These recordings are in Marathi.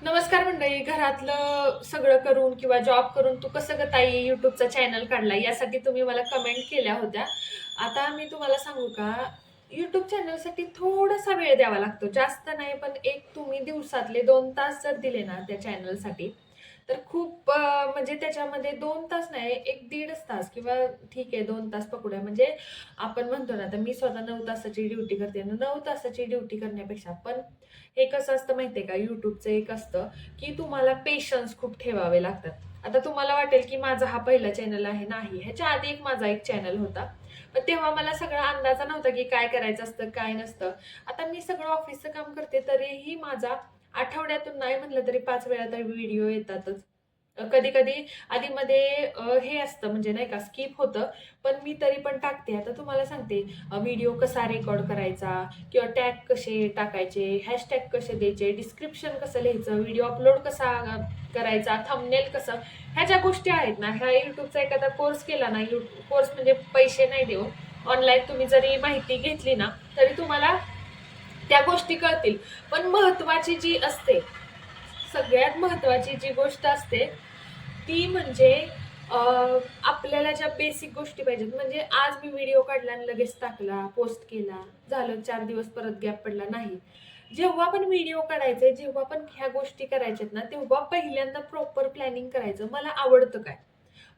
नमस्कार मंडळी. घरातलं सगळं करून किंवा जॉब करून तू कसं ग ताई युट्यूबचा चॅनल काढला, यासाठी तुम्ही मला कमेंट केल्या होत्या. आता मी तुम्हाला सांगू का, युट्यूब चॅनलसाठी थोडासा वेळ द्यावा लागतो, जास्त नाही, पण एक तुम्ही दिवसातले 2 तास जर दिले ना त्या चॅनलसाठी, तर खूप म्हणजे त्याच्यामध्ये 2 तास नाही, एक दीडच तास किंवा ठीक आहे 2 तास पकडूया. म्हणजे आपण म्हणतो ना, आता मी स्वतः 9 तासाची ड्युटी करते, 9 तासाची ड्युटी करण्यापेक्षा पण हे कसं असतं माहितीये का, युट्यूबचं एक असतं की तुम्हाला पेशन्स खूप ठेवावे लागतात. आता तुम्हाला वाटेल की माझा हा पहिला चॅनल आहे. नाही, ह्याच्या आधी माझा एक चॅनल होता, पण तेव्हा मला सगळा अंदाजा नव्हता की काय करायचं असतं काय नसतं. आता मी सगळं ऑफिसचं काम करते, तरीही माझा आठवड्यातून नाही म्हटलं तरी 5 वेळा तर व्हिडिओ येतातच. कधी कधी आधीमध्ये हे असतं म्हणजे नाही का, स्किप होतं, पण मी तरी पण टाकते. आता तुम्हाला सांगते, व्हिडिओ कसा रेकॉर्ड करायचा किंवा टॅग कसे टाकायचे, हॅशटॅग कसे द्यायचे, डिस्क्रिप्शन कसं लिहायचं, व्हिडिओ अपलोड कसा करायचा, थंबनेल कसं, ह्या ज्या गोष्टी आहेत ना, ह्या युट्यूबचा एखादा कोर्स केला ना, कोर्स म्हणजे पैसे नाही देऊन ऑनलाईन तुम्ही जरी माहिती घेतली ना, तरी तुम्हाला त्या गोष्टी कळतील. पण महत्वाची जी असते, सगळ्यात महत्वाची जी गोष्ट असते ती म्हणजे अ, आपल्याला ज्या बेसिक गोष्टी पाहिजेत. म्हणजे आज मी व्हिडिओ काढला आणि लगेच टाकला, पोस्ट केला, झालं 4 दिवस परत गॅप पडला, नाही. जेव्हा पण व्हिडिओ काढायचे, जेव्हा पण ह्या गोष्टी करायच्यात ना, तेव्हा पहिल्यांदा प्रॉपर प्लॅनिंग करायचं. मला आवडतं काय?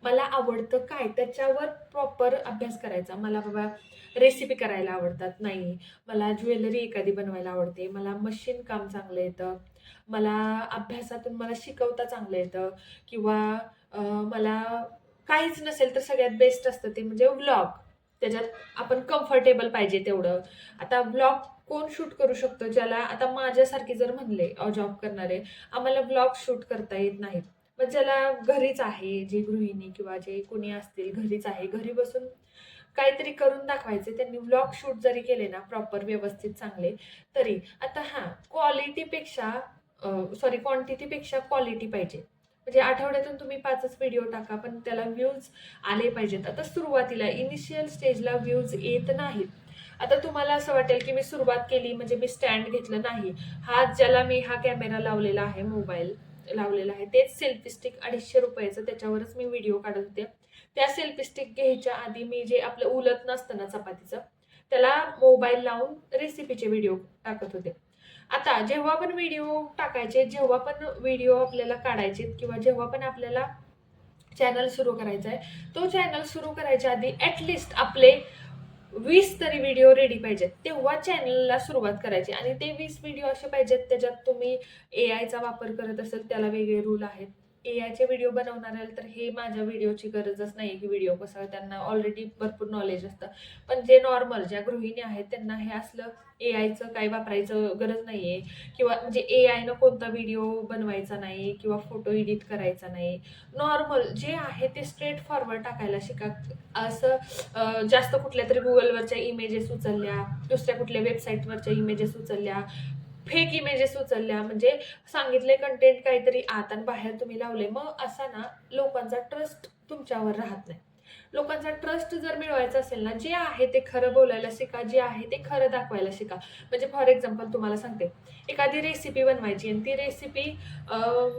मला आवडतं काय? त्याच्यावर प्रॉपर अभ्यास करायचा. मला बाबा रेसिपी करायला आवडतात, नाही. मला ज्वेलरी एखादी बनवायला आवडते. मला मशीन काम चांगलं येतं. मला अभ्यासातून मला शिकवता चांगलं येतं किंवा मला काहीच नसेल तर सगळ्यात बेस्ट असतं ते म्हणजे व्लॉग. त्याच्यात आपण कम्फर्टेबल पाहिजे तेवढं. आता व्लॉग कोण शूट करू शकतो? ज्याला आता माझ्यासारखे जर म्हणले जॉब करणारे, आम्हाला व्लॉग शूट करता येत नाहीत. पण ज्याला घरीच आहे, जे गृहिणी किंवा जे कोणी असतील घरीच आहे, घरी बसून काहीतरी करून दाखवायचे, त्यांनी व्लॉग शूट जरी केले ना प्रॉपर व्यवस्थित चांगले, तरी आता हां, क्वालिटीपेक्षा सॉरी क्वांटिटीपेक्षा क्वालिटी पाहिजे. म्हणजे आठवड्यातून तुम्ही 5च व्हिडिओ टाका, पण त्याला व्ह्यूज आले पाहिजेत. आता सुरुवातीला इनिशियल स्टेजला व्ह्यूज येत नाहीत. आता तुम्हाला असं वाटेल की मी सुरुवात केली म्हणजे मी स्टँड घेतलं, नाही. ज्याला मी हा कॅमेरा लावलेला आहे, मोबाईल लावलेला आहे, तेच सेल्फी स्टिक 250 रुपयाचं, त्याच्यावरच मी व्हिडिओ काढत होते. त्या सेल्फी स्टिक घ्यायच्या आधी मी जे आपलं उलत नसतं ना चपातीचं, त्याला मोबाईल लावून रेसिपीचे व्हिडिओ टाकत होते. आता जेव्हा पण व्हिडिओ टाकायचे, जेव्हा पण व्हिडिओ आपल्याला काढायचे किंवा जेव्हा पण आपल्याला चॅनल सुरू करायचा आहे, तो चॅनल सुरू करायच्या आधी ॲटलिस्ट आपले 20 तरी व्हिडिओ रेडी पाहिजेत. तेव्हा चॅनलला सुरुवात करायची आणि ते 20 व्हिडिओ असे पाहिजेत, त्याच्यात तुम्ही एआयचा वापर करत असेल त्याला वेगळे रूल आहेत. एआयचे व्हिडिओ बनवणाऱ्याला तर हे माझ्या व्हिडिओची गरजच नाही की व्हिडिओ कसा, त्यांना ऑलरेडी भरपूर नॉलेज असतं. पण जे नॉर्मल ज्या गृहिणी आहेत त्यांना हे असलं एआयचं काही वापरायचं गरज नाहीये किंवा म्हणजे एआयनं कोणता व्हिडिओ बनवायचा नाही किंवा फोटो एडिट करायचा नाही. नॉर्मल जे आहे ते स्ट्रेट फॉरवर्ड टाकायला शिका. असं जास्त कुठल्या तरी गुगलवरच्या इमेजेस उचलल्या, दुसऱ्या कुठल्या वेबसाईटवरच्या इमेजेस उचलल्या, फेक इमेजेस उचलल्या, म्हणजे सांगितले कंटेंट काहीतरी आत आणि बाहेर तुम्ही लावले, मग असा ना लोकांचा ट्रस्ट तुमच्यावर राहत नाही. लोकांचा ट्रस्ट जर मिळवायचा असेल ना, जे आहे ते खरं बोलायला शिका, जे आहे ते खरं दाखवायला शिका. म्हणजे फॉर एक्झाम्पल तुम्हाला सांगते, एखादी रेसिपी बनवायची आणि ती रेसिपी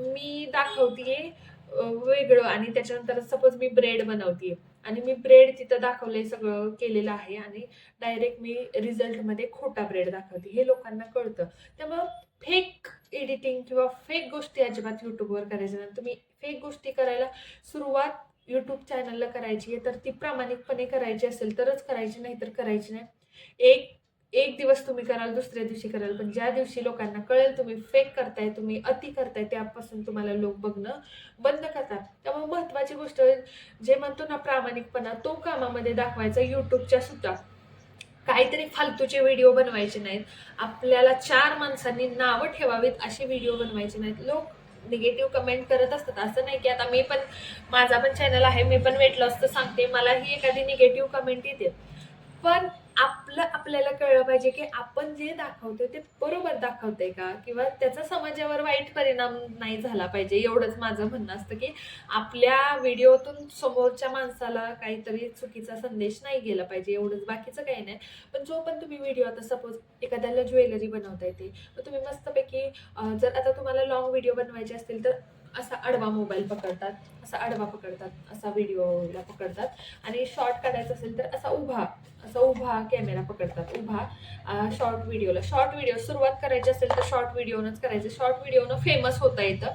मी दाखवतीये वेगळं, आणि त्याच्यानंतर सपोज मी ब्रेड बनवतीये आणि मी ब्रेड तिथं दाखवलंय, सगळं केलेलं आहे, आणि डायरेक्ट मी रिझल्टमध्ये खोटा ब्रेड दाखवते, हे लोकांना कळतं. त्यामुळं फेक एडिटिंग किंवा फेक गोष्टी अजिबात युट्यूबवर करायच्या नाही. तुम्ही फेक गोष्टी करायला सुरुवात यूट्यूब चॅनलला करायची आहे तर ती प्रामाणिकपणे करायची असेल तरच करायची, नाही तर करायची नाही. एक एक दिवस तुम्ही कराल, दुसऱ्या दिवशी कराल, पण ज्या दिवशी लोकांना कळेल तुम्ही फेक करताय, तुम्ही अति करताय, त्यापासून तुम्हाला लोक बघणं बंद करतात. त्यामुळे महत्वाची गोष्ट जे म्हणतो ना प्रामाणिकपणा, तो कामामध्ये दाखवायचा. युट्यूबच्या सुद्धा काहीतरी फालतूचे व्हिडिओ बनवायचे नाहीत. आपल्याला 4 माणसांनी नावं ठेवावीत असे व्हिडिओ बनवायचे नाहीत. लोक निगेटिव्ह कमेंट करत असतात, असं नाही की आता मी पण, माझा पण चॅनल आहे, मी पण वेट लॉसचं सांगते, मलाही एखादी निगेटिव्ह कमेंट येते, पण आपल्याला कळलं पाहिजे की आपण जे दाखवतोय ते बरोबर दाखवतंय का, किंवा त्याचा समाजावर वाईट परिणाम नाही झाला पाहिजे. एवढंच माझं म्हणणं असतं की आपल्या व्हिडिओतून समोरच्या माणसाला काहीतरी चुकीचा संदेश नाही गेला पाहिजे, एवढंच, बाकीचं काही नाही. पण जो पण तुम्ही व्हिडिओ, आता सपोज एखाद्याला ज्वेलरी बनवता येते, तर तुम्ही मस्तपैकी जर आता तुम्हाला लॉंग व्हिडिओ बनवायचे असतील तर असा आडवा मोबाईल पकडतात, असा आडवा पकडतात, असा व्हिडिओला पकडतात. आणि शॉर्ट काढायचा असेल तर असा उभा कॅमेरा पकडतात, उभा शॉर्ट व्हिडिओ सुरुवात करायची असेल तर शॉर्ट व्हिडिओनच करायचं. शॉर्ट व्हिडिओनं फेमस होता येतं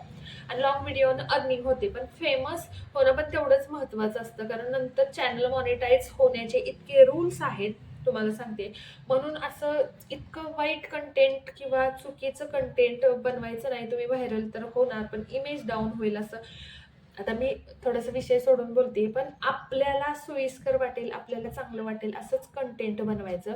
आणि लॉंग व्हिडिओनं अर्निंग होते. पण फेमस होणं पण तेवढंच महत्त्वाचं असतं, कारण नंतर चॅनल मॉनिटाईज होण्याचे इतके रूल्स आहेत, तुम्हाला सांगते. म्हणून असं इतकं वाईट कंटेंट किंवा चुकीचं कंटेंट बनवायचं नाही. तुम्ही व्हायरल तर होणार, पण इमेज डाऊन होईल असं. आता मी थोडंसं विषय सोडून बोलते, पण आपल्याला सोयीस्कर वाटेल, आपल्याला चांगलं वाटेल असंच कंटेंट बनवायचं.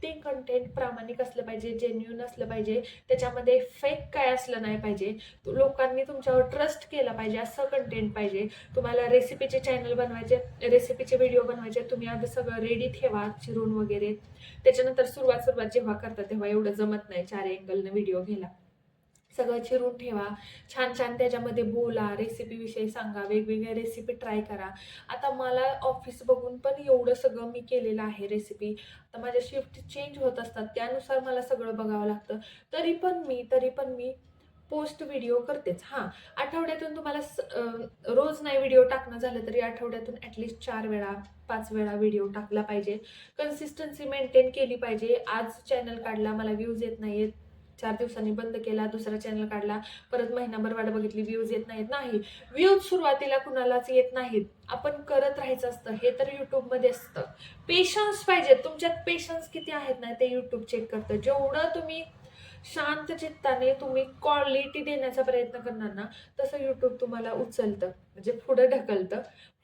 ते कंटेंट प्रामाणिक असलं पाहिजे, जेन्युइन असलं पाहिजे, त्याच्यामध्ये फेक काय असलं नाही पाहिजे. लोकांनी तुमच्यावर ट्रस्ट केला पाहिजे असं कंटेंट पाहिजे. तुम्हाला रेसिपीचे चॅनल बनवायचे, रेसिपीचे व्हिडिओ बनवायचे, तुम्ही आधी सगळं रेडी ठेवा, चिरून वगैरे. त्याच्यानंतर सुरुवात जेव्हा करता तेव्हा एवढं जमत नाही 4 अँगलनं व्हिडिओ घ्यायला. सगळं चिरून ठेवा, छान छान त्याच्यामध्ये बोला, रेसिपीविषयी सांगा, वेगवेगळ्या रेसिपी ट्राय करा. आता मला ऑफिस बघून पण एवढं सगळं मी केलेलं आहे रेसिपी. आता माझ्या शिफ्ट चेंज होत असतात, त्यानुसार मला सगळं बघावं लागतं. तरी पण मी पोस्ट व्हिडिओ करतेच. हां, आठवड्यातून तुम्हाला रोज नाही व्हिडिओ टाकणं झालं तरी आठवड्यातून ॲटलीस्ट 4 वेळा, 5 वेळा व्हिडिओ टाकला पाहिजे. कन्सिस्टन्सी मेंटेन केली पाहिजे. आज चॅनल काढला, मला व्ह्यूज येत नाहीयेत, 4 दिवसांनी बंद केला, दुसरा चॅनल काढला, परत महिनाभर वाट बघितली, व्ह्यूज येत नाहीत. नाही, व्ह्यूज सुरुवातीला कुणालाच येत नाहीत. आपण करत राहायचं असतं. हे तर यूट्यूबमध्ये असतं. पेशन्स पाहिजे. तुमच्यात पेशन्स किती आहेत ना, ते यूट्यूब चेक करतं. जेवढं तुम्ही शांत चित्ताने तुम्ही क्वालिटी देण्याचा प्रयत्न करणार ना, तसं यूट्यूब तुम्हाला उचलतं, म्हणजे पुढं ढकलतं,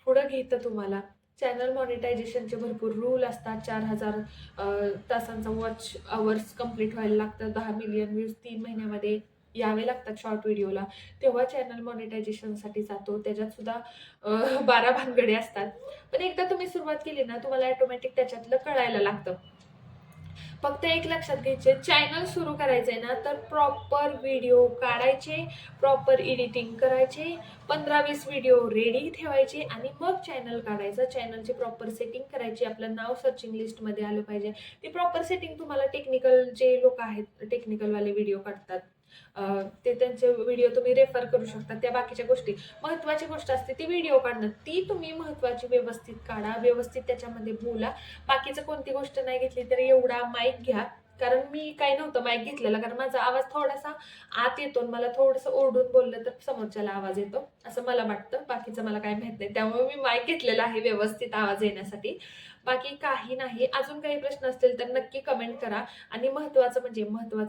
पुढं घेतं तुम्हाला. चॅनल मॉनिटायझेशनचे भरपूर रूल असतात. 4,000 तासांचा वॉच अवर्स कंप्लीट व्हायला लागतं. 10 मिलियन व्ह्यूज 3 महिन्यामध्ये यावे लागतात शॉर्ट व्हिडिओला, तेव्हा चॅनल मॉनिटायझेशनसाठी जातो. त्याच्यात सुद्धा 12 भानगडे असतात. पण एकदा तुम्ही सुरुवात केली ना, तुम्हाला ऑटोमॅटिक त्याच्यातलं कळायला लागतं. फक्त एक लक्षात घ्यायचे, चॅनल सुरू करायचंय ना तर प्रॉपर व्हिडिओ काढायचे, प्रॉपर एडिटिंग करायचे, 15-20 व्हिडिओ रेडी ठेवायचे आणि मग चॅनल काढायचं. चॅनलची प्रॉपर सेटिंग करायची, आपलं नाव सर्चिंग लिस्टमध्ये आलं पाहिजे. ती प्रॉपर सेटिंग तुम्हाला टेक्निकल जे लोक आहेत, टेक्निकलवाले व्हिडिओ काढतात, ते त्यांचे व्हिडिओ तुम्ही रेफर करू शकता. त्या बाकीच्या गोष्टी, महत्त्वाची गोष्ट असते ती व्हिडिओ काढणं, ती तुम्ही महत्त्वाची व्यवस्थित काढा, व्यवस्थित त्याच्यामध्ये बोला. बाकीचं कोणती गोष्ट नाही घेतली तरी एवढा माईक घ्या. कारण मी काही नव्हतं माईक घेतलेला, कारण माझा आवाज थोडासा आत येतो आणि मला थोडंसं ओरडून बोललं तर समोरच्याला आवाज येतो असं मला वाटतं. बाकीचं मला काही माहित नाही, त्यामुळे मी माईक घेतलेला आहे व्यवस्थित आवाज येण्यासाठी. बाकी काही नाही. अजून काही प्रश्न असतील तर नक्की कमेंट करा. आणि महत्त्वाचं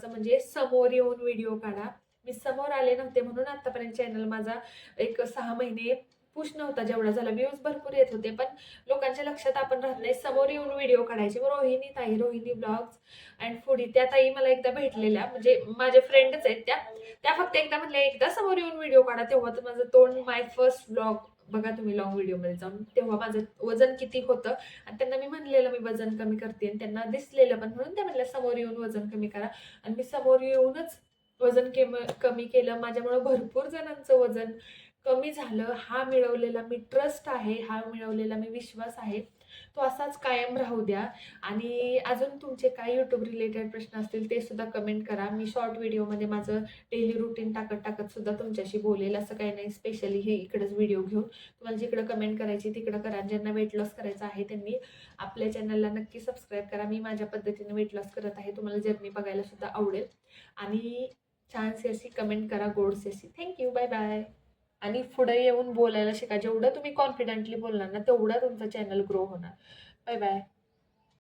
म्हणजे समोर येऊन व्हिडिओ काढा. मी समोर आले नव्हते म्हणून आतापर्यंत चॅनल माझा एक 6 महिने पुश नव्हता जेवढा झाला. व्ह्यूज भरपूर येत होते, पण लोकांच्या लक्षात आपण राहत नाही. समोर येऊन व्हिडिओ काढायचे. मग रोहिणी ब्लॉग्स अँड फूडी, त्या ताई मला एकदा भेटलेल्या, म्हणजे माझे फ्रेंडच आहेत त्या. त्या फक्त एकदा म्हटल्या, एकदा समोर येऊन व्हिडिओ काढा. तेव्हा तर माझं तोंड, माय फर्स्ट ब्लॉग बघा तुम्ही लॉंग व्हिडिओमध्ये जाऊन, तेव्हा माझं वजन किती होतं. आणि त्यांना मी म्हणलेलं मी वजन कमी करते, आणि त्यांना दिसलेलं पण, म्हणून त्या म्हणल्या समोर येऊन वजन कमी करा. आणि मी समोर येऊनच वजन कमी केलं. माझ्यामुळे भरपूर जणांचं वजन कमी झालं. हा मिळवलेला मी ट्रस्ट आहे, हा मिळवलेला मी विश्वास आहे, तो असाच कायम राहू द्या. आणि अजून तुमचे काय यूट्यूब रिलेटेड प्रश्न असतील ते सुद्धा कमेंट करा. मी शॉर्ट व्हिडिओमध्ये माझं डेली रुटीन टाकत सुद्धा तुमच्याशी बोलेल. असं काही नाही स्पेशली हे इकडेच व्हिडिओ घेऊन. तुम्हाला जिकडं कमेंट करायची तिकडं करा. ज्यांना वेट लॉस करायचं आहे त्यांनी आपल्या चॅनलला नक्की सबस्क्राईब करा. मी माझ्या पद्धतीने वेट लॉस करत आहे, तुम्हाला जर्नी बघायला सुद्धा आवडेल. आणि छानशी अशी कमेंट करा, गोडशी अशी. Thank you, bye bye. आणि पुढे येऊन बोलायला शिका. जेवढं तुम्ही कॉन्फिडेंटली बोलणार ना, तेवढा तुमचा चॅनल ग्रो होणार. Bye bye.